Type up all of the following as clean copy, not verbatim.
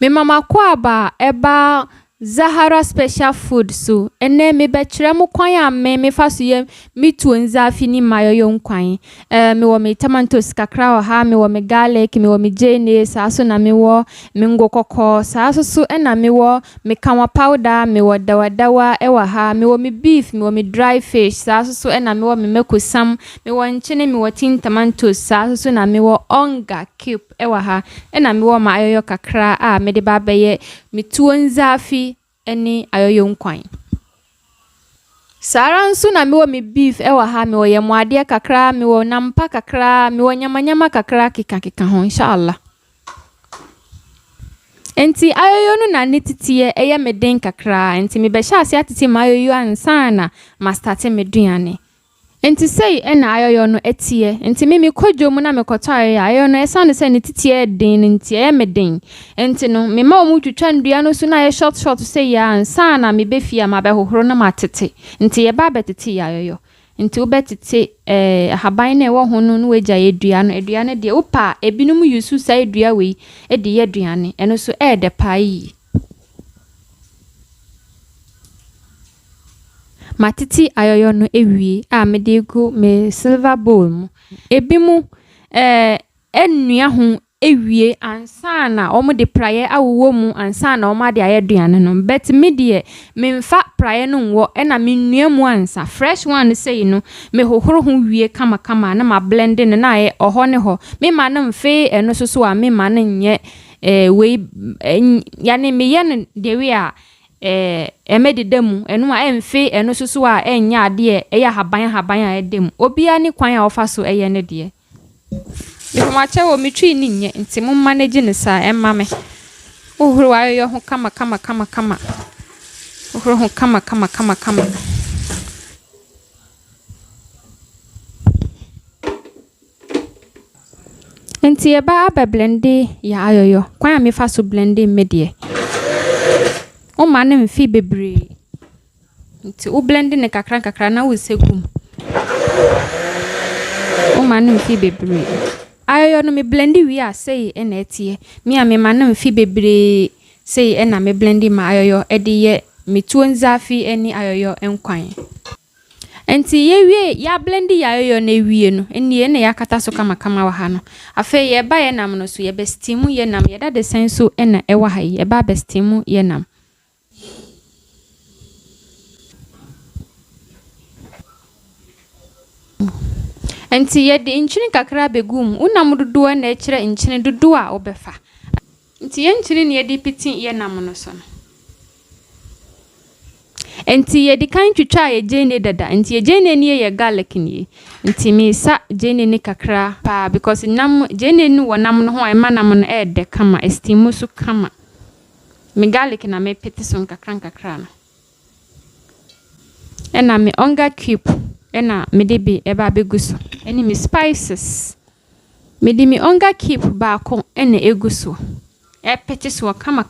Me mama kwaba eba Zahara special food so ene me betire mo kwan a me fa so ye me Tuo Zaafi ni Ayoyo nkwan me wo me tomatoes kakra ha me wo me garlic me wo me jene sa so na me wo me ngo kokko sa so na me wo me kanwa powder me wo dawa ewa ha me wo me beef me wo me dry fish sa so na me wo me mekosam me wo nchene me wo tin tomatoes sa so na me wo onga cube ewa ha na me wo ma Ayoyo kakra a me de ba beye me Tuo Zaafi eni Ayoyo nkwan. Sara nso na me wo me beef ewa ha me wo yemwade kakra me wo nampa kakra me wo nyamanyama kakra kika ho inshallah. Enti Ayoyo no na nititie eye me den kakra enti me be sha ase atete ma Ayoyo ansa na ma start me duane. Enti sei na Ayoyo no etie enti me kwadwo mu na me koto Ayoyo no esa no se ne titie den enti e me den enti no me ma omu twetwa ndua no so na ye short sei ya ansa na me be fia ma be hohoro na matete enti ye ba betete Ayoyo enti wo betete haban na e wo ho no no weja ye dua no de upa ebinum yusu sai dua we e de ye duane eno so e de pai matiti Ayoyo no ewie a me de gu me silver bowl mu ebimu ennua ho ewie ansa na omo de praye awowo mu ansa na omo de ayeduane no bet me de me mfa praye no nwo na me nnua mu ansa fresh one say no me hohoro ho wie kama na ma blend no na ye oho ne ho me ma na mfe eno so a me ma na nye we yani me ye no de we a emedidemu enu a emfe enu susu a enya ade eya haban a edem obia ni kwan a ofa so eye ne de ma che wo mitwi ni nye nti mo manage ne sa emma me ohuru Ayoyo ho kama ohuru ho kama nti e ba blende ya Ayoyo kwan a me fa so blende medie o mane mfi bebre nti o blend ne kakra na wo segum o mane mfi bebre Ayoyo no me blendi wi a sei na etie me a me mane mfi bebre sei na me blendi ma Ayoyo e de ye me Tuo Zaafi eni Ayoyo enkwan enti ye wie ya blendi ya Ayoyo na wie no eni na yakata so kama wa ha no afa ye ba ye nam no so ye be steam ye nam ye da de senso na e wa ha ye ba be steam ye nam enti ye de nchini kakra begum unam dudu na ekire nchini dudu a obefa enti ye nchini ne ye de pitin ye nam no so no enti ye de kan twitwa ye jene dada enti ye jene ne ye garlic ne enti me sa jene ne kakra pa because nam jene ne wo nam no ho ema nam no e de kama estimu so kama me garlic na me pete so kakra no ena me onga cube ena me de be eba beguso eni me spices me de me onga cube ba ko ena eguso e pete so kama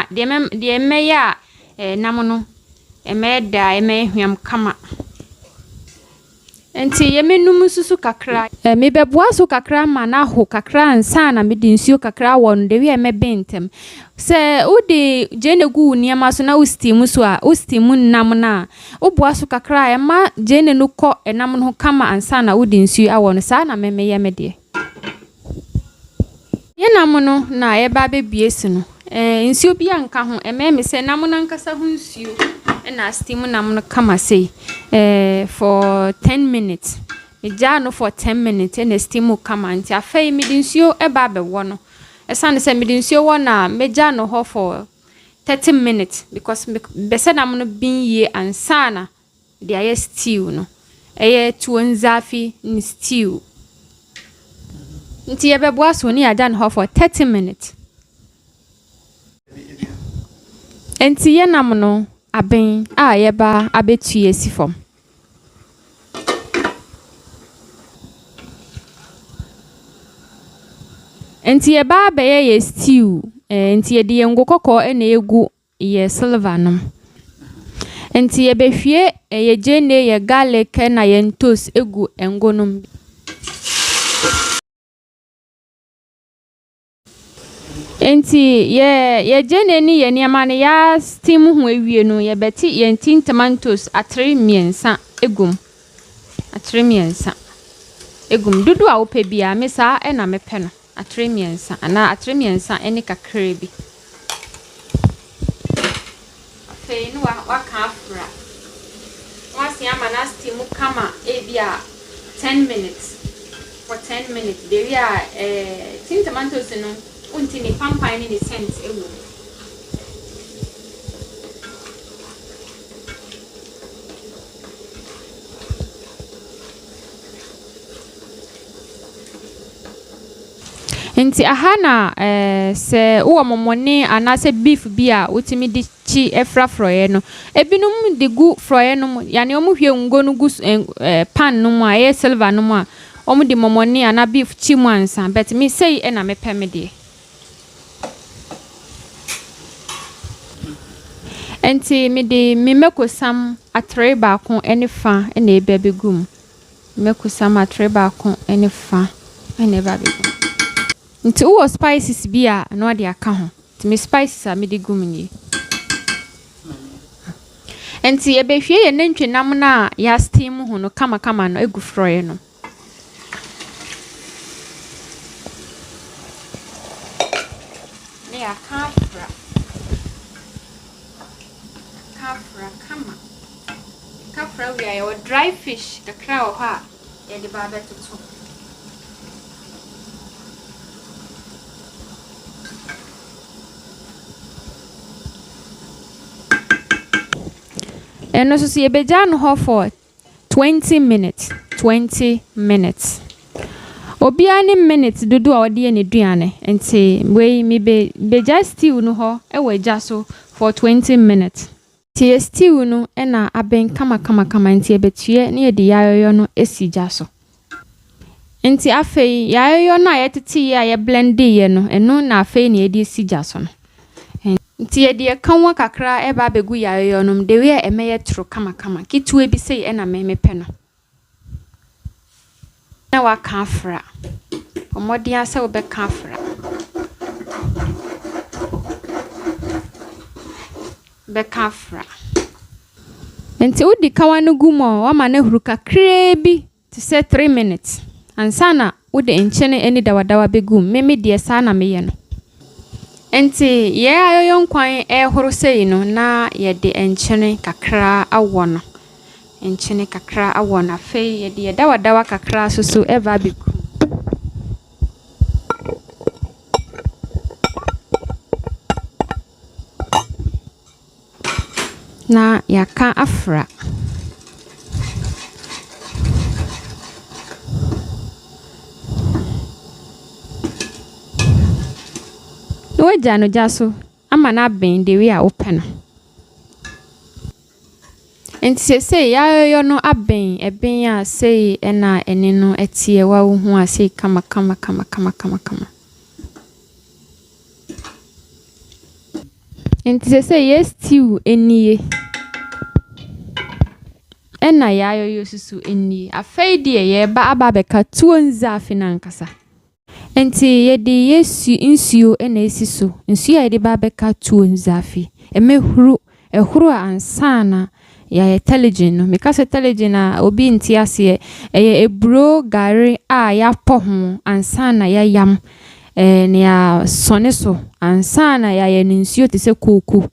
de me ya namono emeda emehwam kama enti yemenum susu kakra me beboa so kakra ma na ho kakra ansa na me de nsuo kakra won de wi bentem se udi jene gu niama so na ustimu so a ustimu nam na oboa so kakra e ma jene no ko enam no kama ansa na udi nsuo awon sa na me ye me de ye nam no na ye ba be biesi no nsuo bia nka ho me se nam na nkasa ho nsuo na steam nam no kama sei for 10 minutes me ja no for 10 minutes na steam kama nti afai me de nsuo e ba be wo no esane se me de nsuo wo na me ja no ho for 30 minutes because be se nam no bin ye ansana de aye stew no eye Tuo Zaafi ni stew nti ye be boa so ni ya ja no ho for 30 minutes enti ye nam no aben a ye ba abetu esi fom enti ye ba be ye stew enti ye de ngo kokko na egu ye silver no enti ye be hwie ye jene ye garlic na ye ntos egu ngo no Enti ye jene ni ye niama ne ya steam ho awie no ye beti ye tin tomatoes atre miensa egum. Atre miensa. Egum dudu a wope bia me sa e na mepe no. Atre miensa ana atre miensa ene kakra bi. Fe no wa ka afra. Once ya mana steam kama e bia 10 minutes. For 10 minutes. There are tin tomatoes no unti ni pampa ni sense ewo. Enti ahana se wo momone anase beef bia utimi di chi efra froye no ebinum de gu froye no yani omu hwe ngo no gu pan no mu aye silver no mu a omu di momone ana beef chi mu ansa but me say e na me peme de. Enti me de me mekosam atre ba kon ene fa ene ebe begum mekosam atre ba kon ene fa ene ba begum. Nti wo spices bia no ade aka ho ti me spices a me de gum ni. Enti ebe hwie ye nantwe nam na ya steam ho no kama no egu froye no. Ne ya kafra kama we are dry fish the crow ha ya de ba betutu. And also see a bejan ho for 20 minutes. Obiani minutes dudu a odi ene duane. Enti we mi beja stew no ho e we jaso for 20 minutes. Ti stew no e na aben kama enti ebetue na ye di ayoyo no esi jaso. Enti afei ayoyo na ye tete ye a ye blend ye no eno na afei na ye di esi jaso no. Nti ye de kanwa kakra e ba begu yayo nom de we e meye tro kama kitu e bi sei e na me pe no na wa ka afra omodi asa wo be ka afra nti udi kawa no gumo wa ma na huru kakra bi to say 3 minutes ansana udi enchene eni dawadawa begum me de sa na meye no. Enti ye ayoyo nkwan horo sei no na ye de enchene kakra awono fe ye de dawadawa kakra susu eva biku na yaka afra no jano jaso ama na ben de we a open. Enti se ya no aben a sei na ene no etie wa wo hu a sei kama. Enti se yes stew enie ena ya yo susu enie afei de ye ba aba beka Tuo Zaafi na nkasa. Enti ye de yesu insuo ena esiso insuo ya de ba beka Tuo Zaafi emehuru ehuru ansana ya intelligent no because intelligent na obi nti ase ebro gari a ya poho ansana ya yam ne ya soneso ansana ya nsuo te se kuku.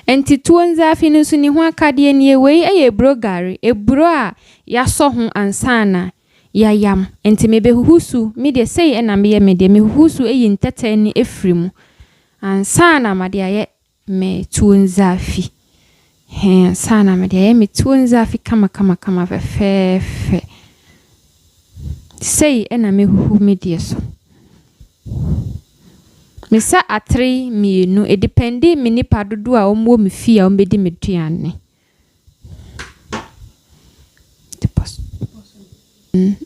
Enti Tuo Zaafi nso ni ho akade ne wei ebro gari ebro a ya so ho ansana ya yam. Enti mebehuhusu me de sei na me de mehuhusu ntete ni efrimu ansana ma de aye me Tuo Zaafi sana me de me Tuo Zaafi kama fe sei na mehuhu me de so me sa atre mienu e dependi me nipa dodo a omwo me fi a ombedi me duane.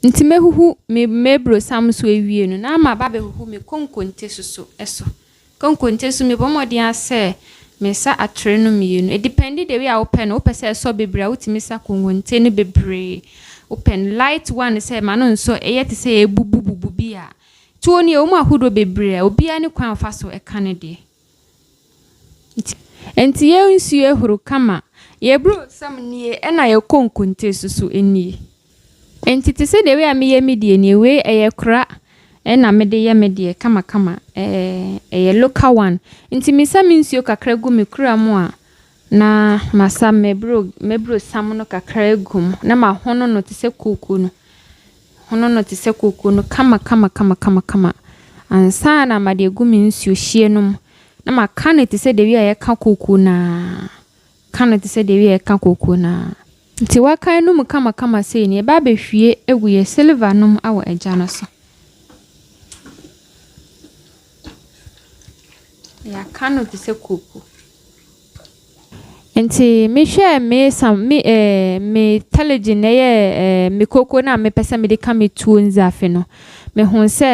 Nti mehuhu me bro samso ewie no na ma ba behuhu me konkonte susu eso konkonte su me bomodi ase me sa atre no mienu e dependi de we a open opese so bebra utimi sa konkonte ne bebre open light one say ma no nso eyete say ebubububu bia tuo ni omu ahodo bebre obi ani kwan fa so e kan de enti ye nsu ehuru kama ye bro sam nie e na ye konkonte susu enie enti te se de we ameye medie nie we eye kra e na mede ye medie kama eye local one enti misa nsuo kakra gu me kura mu a na masa mebro sam no kakra gum na ma hono no te se kuku no hono no te se kuku no kama ansa na ma de gu me nsuo hie no na ma ka te se de wi aye ka kuku na ka te se de wi aye ka kuku na nti wakan no mu kama sei ne ba behwie egu ye silver no awo eja no so ya kanu te se kuku nti me hwe me television ye me koko na me pese me de ka me Tuo Zaafi no me hu se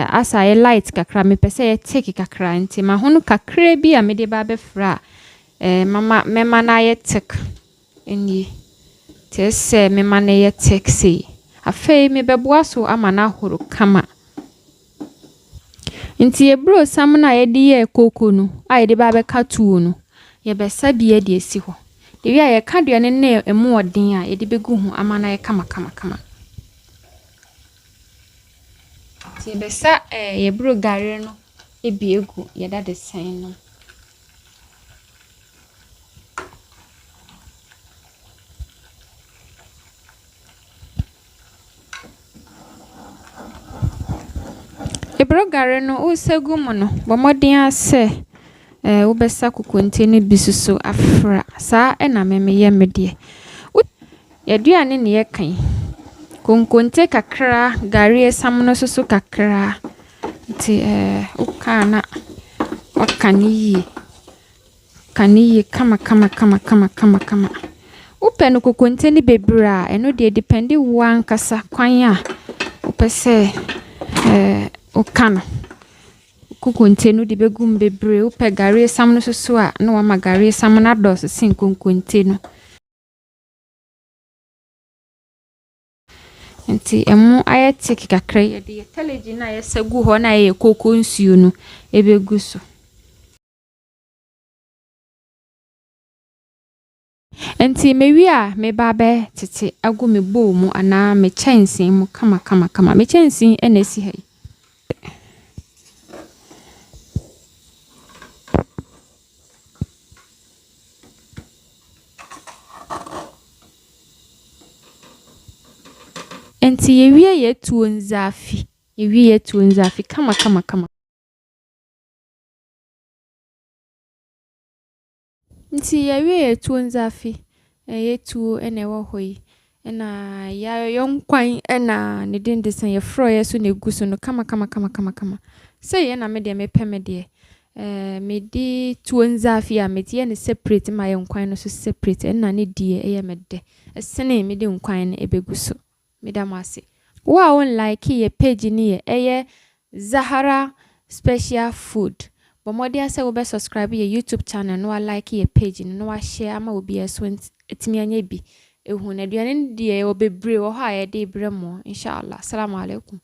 asa ye light kakra me pese ye take kakra nti ma hono kakra bi a me de ba be fra mama na ye take eni te se me ma na ye take sei afei me beboa so ama na horo kama nti ye bro sam na ye de ye koko no a ye de ba be ka tuo no ye be sabia de esi ho de wi a ye ka duane na emu odin a ye de begu hu ama na ye kama ti ye be sa ye bro gare no e bi egu ye da de sen no e bro gare no o segu mu no bomodin ase wo besa kokonte ne bisuso afra sa e na ye medie eduane ne ye kan konkonte kakra gare sam no soso kakra ti ukana wakani kama upe no kokonte ne bebra eno de dependi wan kasa kwan a upese ukana kokonte no de begum bebre upe gare sam no soso a no wa gare sam na dos sin konkonte no nti emu aye tiki kakra ye de television na ye sagu ho na ye koko nsuo no ebegu so nti mewi a me ba be tete agu me bowl mu ana me chensin mu kama me chensin e na si hai nti ye Tuo Zaafi ye Tuo Zaafi kama nti ye Tuo Zaafi ye tuo ene wo hoi ena ya yonkwan ena ne den desan ye fro ye so na guso no kama say ye na me de me peme de me di Tuo Zaafi a me tie ne separate ma ye nkwan no so separate ena ne die ye me de esene me de nkwan ne ebeguso me da mase wa won like ye page ni ye Zahara special food bomodi ase wo be subscribe ye YouTube channel no like ye page no wa share ama obi eso etimi anya bi ehun aduane die wo bebre wo ha ye de bremo inshallah assalamu alaikum